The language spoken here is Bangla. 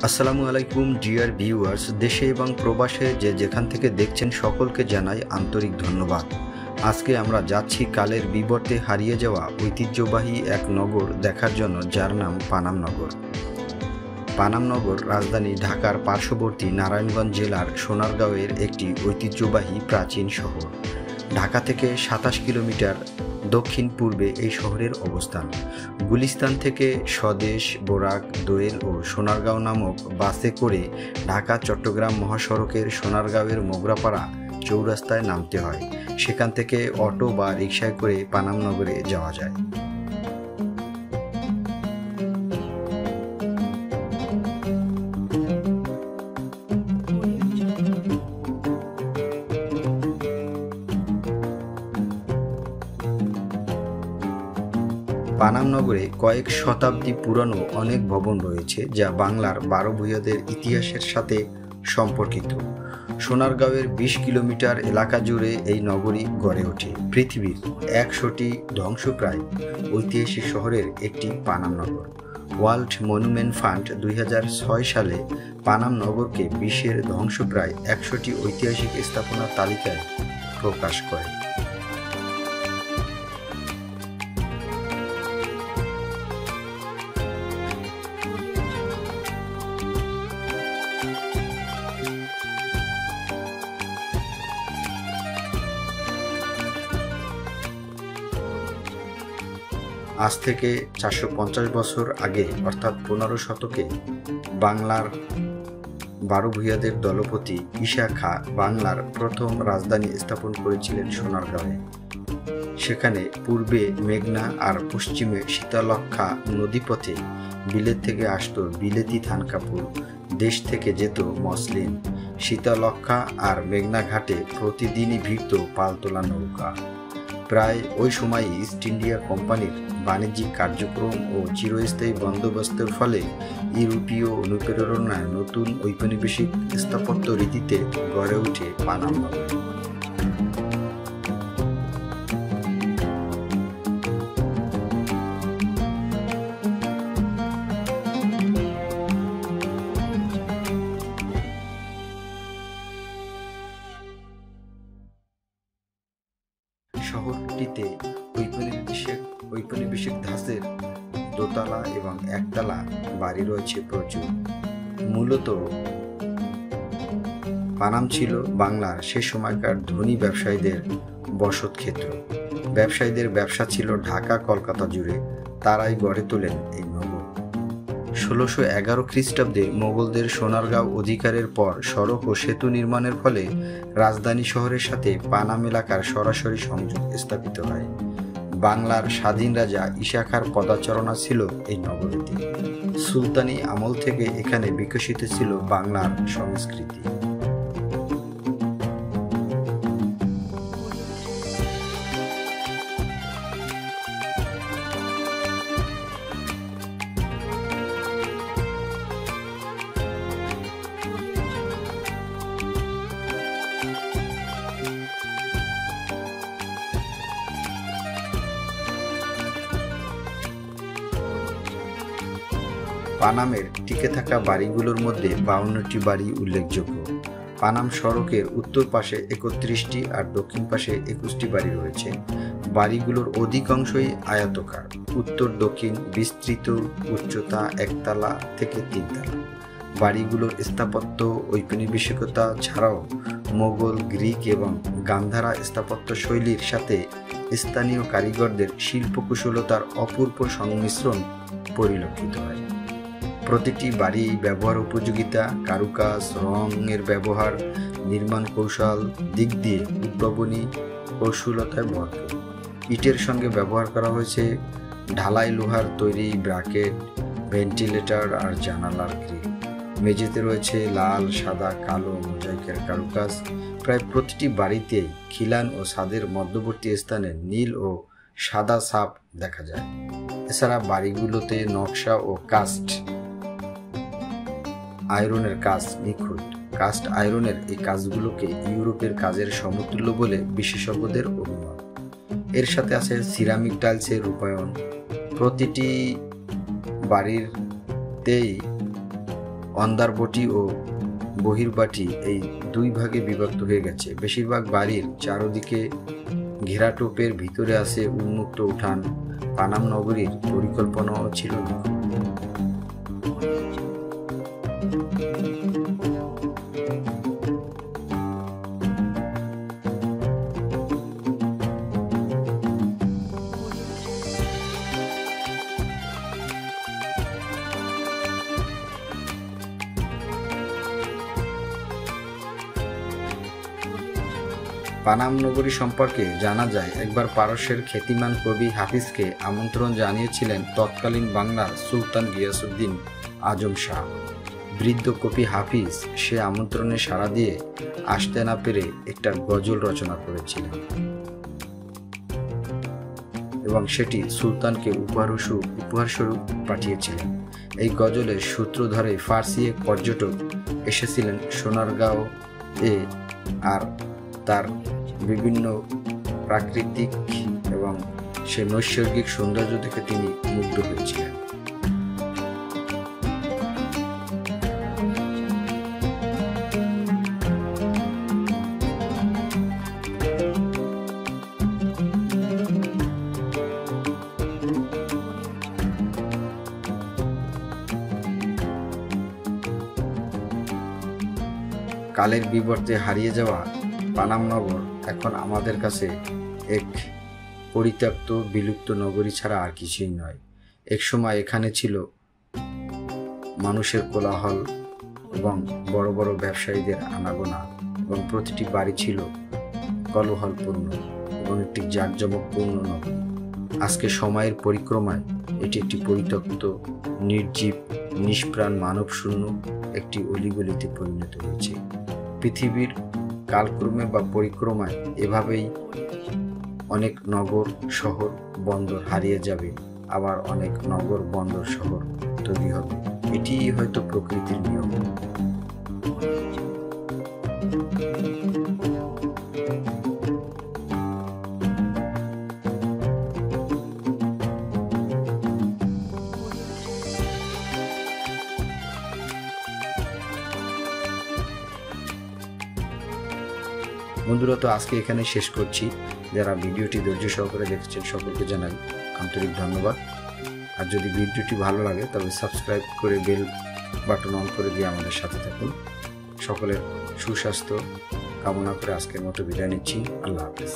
আসসালামু আলাইকুম ডিয়ার ভিউয়ার্স, দেশে এবং প্রবাসে যে যেখান থেকে দেখছেন সকলকে জানাই আন্তরিক ধন্যবাদ। আজকে আমরা যাচ্ছি কালের বিবর্তে হারিয়ে যাওয়া ঐতিহ্যবাহী এক নগর দেখার জন্য, যার নাম পানাম নগর। পানাম নগর রাজধানী ঢাকার পার্শ্ববর্তী নারায়ণগঞ্জ জেলার সোনারগাঁওয়ের একটি ঐতিহ্যবাহী প্রাচীন শহর। ঢাকা থেকে ২৭ কিলোমিটার দক্ষিণ পূর্বে এই শহরের অবস্থান। গুলিস্তান থেকে স্বদেশ, বোরাক, দোয়েল ও সোনারগাঁও নামক বাসে করে ঢাকা চট্টগ্রাম মহাসড়কের সোনারগাঁওয়ের মোগরাপাড়া চৌরাস্তায় নামতে হয়। সেখান থেকে অটো বা রিকশায় করে পানাম নগরে যাওয়া যায়। পানাম নগরে কয়েক শতাব্দী পুরানো অনেক ভবন রয়েছে, যা বাংলার ১২ ভূঁইয়াদের ইতিহাসের সাথে সম্পর্কিত। সোনারগাঁওয়ের ২০ কিলোমিটার এলাকা জুড়ে এই নগরী গড়ে ওঠে। পৃথিবীর ১০০টি ধ্বংসপ্রায় ঐতিহাসিক শহরের একটি পানাম নগর। ওয়ার্ল্ড মনুমেন্ট ফান্ড ২০০৬ সালে পানাম নগরকে বিশ্বের ধ্বংসপ্রায় ১০০টি ঐতিহাসিক স্থাপনার তালিকায় প্রকাশ করে। আজ থেকে ৪৫০ বছর আগে অর্থাৎ ১৫ শতকে বাংলার ১২ ভূঁইয়াদের দলপতি ঈশা খাঁ বাংলার প্রথম রাজধানী স্থাপন করেছিলেন সোনারগাঁওয়ে। সেখানে পূর্বে মেঘনা আর পশ্চিমে শীতলক্ষ্যা নদীপথে বিলেত থেকে আসত বিলেতি থান কাপড়, দেশ থেকে যেত মসলিন। শীতলক্ষ্যা আর মেঘনা ঘাটে প্রতিদিনই ভিড়ত পালতোলা নৌকা। প্রায় ওই সময় ইস্ট ইন্ডিয়া কোম্পানির বাণিজ্যিক কার্যক্রম ও চিরস্থায়ী বন্দোবস্তের ফলে ইউরোপীয় অনুপ্রেরণায় নতুন ঔপনিবেশিক স্থাপত্য রীতিতে গড়ে ওঠে পানাম নগর। শহরটিতে ঔপনিবেশিক ধাঁচের দোতলা এবং একতলা বাড়ি রয়েছে প্রচুর। মূলত পানাম ছিল বাংলার সে সময়কার ধনী ব্যবসায়ীদের বসত ক্ষেত্র। ব্যবসায়ীদের ব্যবসা ছিল ঢাকা কলকাতা জুড়ে, তারাই গড়ে তোলেন এই নগর। ১৬১১ খ্রিস্টাব্দে মোগলদের সোনারগাঁও অধিকারের পর সড়ক ও সেতু নির্মাণের ফলে রাজধানী শহরের সাথে পানাম এলাকার সরাসরি সংযোগ স্থাপিত হয়। বাংলার স্বাধীন রাজা ঈশা খাঁর পদাচারণা ছিল এই নগরীতে। সুলতানি আমল থেকে এখানে বিকশিত ছিল বাংলার সংস্কৃতি। পানামের টিকে থাকা বাড়িগুলোর মধ্যে ৫২টি বাড়ি উল্লেখযোগ্য। পানাম সড়কের উত্তর পাশে ৩১টি আর দক্ষিণ পাশে ২১টি বাড়ি রয়েছে। বাড়িগুলোর অধিকাংশই আয়তাকার, উত্তর দক্ষিণ বিস্তৃত, উচ্চতা একতলা থেকে তিনতলা। বাড়িগুলোর স্থাপত্য ঔপনিবেশিকতা ছাড়াও মোগল, গ্রিক এবং গান্ধারা স্থাপত্য শৈলীর সাথে স্থানীয় কারিগরদের শিল্পকুশলতার অপূর্ব সংমিশ্রণ পরিলক্ষিত হয়। প্রতিটি বাড়ি ব্যবহার উপযোগিতা, কারুকাজ, রঙের ব্যবহার, নির্মাণ কৌশল দিক দিয়ে উদ্ভাবনী কৌশলতায় ভরপুর। ইটের সঙ্গে ব্যবহার করা হয়েছে ঢালাই লোহার তৈরি ব্র্যাকেট, ভেন্টিলেটর আর জানালার গ্রিল। মেঝেতে রয়েছে লাল, সাদা, কালো মোজাইকের কারুকাজ। প্রায় প্রতিটি বাড়িতেই খিলান ও ছাদের মধ্যবর্তী স্থানে নীল ও সাদা ছাপ দেখা যায়। এছাড়া বাড়িগুলোতে নকশা ও কাস্ট আয়রনের কাজ নিখুঁত। কাস্ট আয়রনের এই কাজগুলোকে ইউরোপের কাজের সমতুল্য বলে বিশেষজ্ঞদের অভিমত। এর সাথে আছে সিরামিক টাইলসের রূপায়ণ। প্রতিটি বাড়িরতেই অন্দারবটি ও বহির্বাটি এই দুই ভাগে বিভক্ত হয়ে গেছে। বেশিরভাগ বাড়ির চারদিকে ঘেরাটোপের ভিতরে আছে উন্মুক্ত উঠান। পানাম নগরীর পরিকল্পনাও ছিল নিখুঁত। পানাম নগরী সম্পর্কে জানা যায়, একবার পারস্যের খ্যাতিমান কবি হাফিজকে আমন্ত্রণ জানিয়েছিলেন তৎকালীন বাংলার সুলতান গিয়াসউদ্দিন আজম শাহ। বৃদ্ধ কবি হাফিজ সে আমন্ত্রণে সাড়া দিয়ে আসতে না পেরে একটা গজল রচনা করেছিলেন এবং সেটি সুলতানকে উপহারস্বরূপ পাঠিয়েছিলেন। এই গজলের সূত্র ধরে ফার্সি এক পর্যটক এসেছিলেন সোনারগাঁও আর তার বিভিন্ন প্রাকৃতিক এবং সে নৈসর্গিক সৌন্দর্য দেখে তিনি মুগ্ধ হয়েছিলেন। কালের বিবর্তে হারিয়ে যাওয়া পানাম নগর এখন আমাদের কাছে এক পরিত্যক্ত বিলুপ্ত নগরী ছাড়া আর কিছুই নয়। এক সময় এখানে ছিল মানুষের কোলাহল এবং বড় বড় ব্যবসায়ীদের আনাগোনা, এবং প্রতিটি বাড়ি ছিল কোলাহলপূর্ণ এবং একটি জাঁকজমকপূর্ণ নগরী। আজকে সময়ের পরিক্রমায় এটি একটি পরিত্যক্ত, নির্জীব, নিষ্প্রাণ, মানবশূন্য একটি অলিগলিতে পরিণত হয়েছে। পৃথিবীর কালক্রমে বা পরিক্রমায় এভাবেই অনেক নগর, শহর, বন্দর হারিয়ে যাবে, আবার অনেক নগর, বন্দর, শহর তৈরি হবে। এটিই হয়তো প্রকৃতির নিয়ম। বন্ধুরা, তো আজকে এখানে শেষ করছি। যারা ভিডিওটি ধৈর্য সহকারে দেখছেন সকলকে জানাই আন্তরিক ধন্যবাদ। আর যদি ভিডিওটি ভালো লাগে তবে সাবস্ক্রাইব করে বেল বাটন অন করে দিয়ে আমাদের সাথে থাকুন। সকলের সুস্বাস্থ্য কামনা করে আজকের মতো বিদায় নিচ্ছি। আল্লাহ হাফেজ।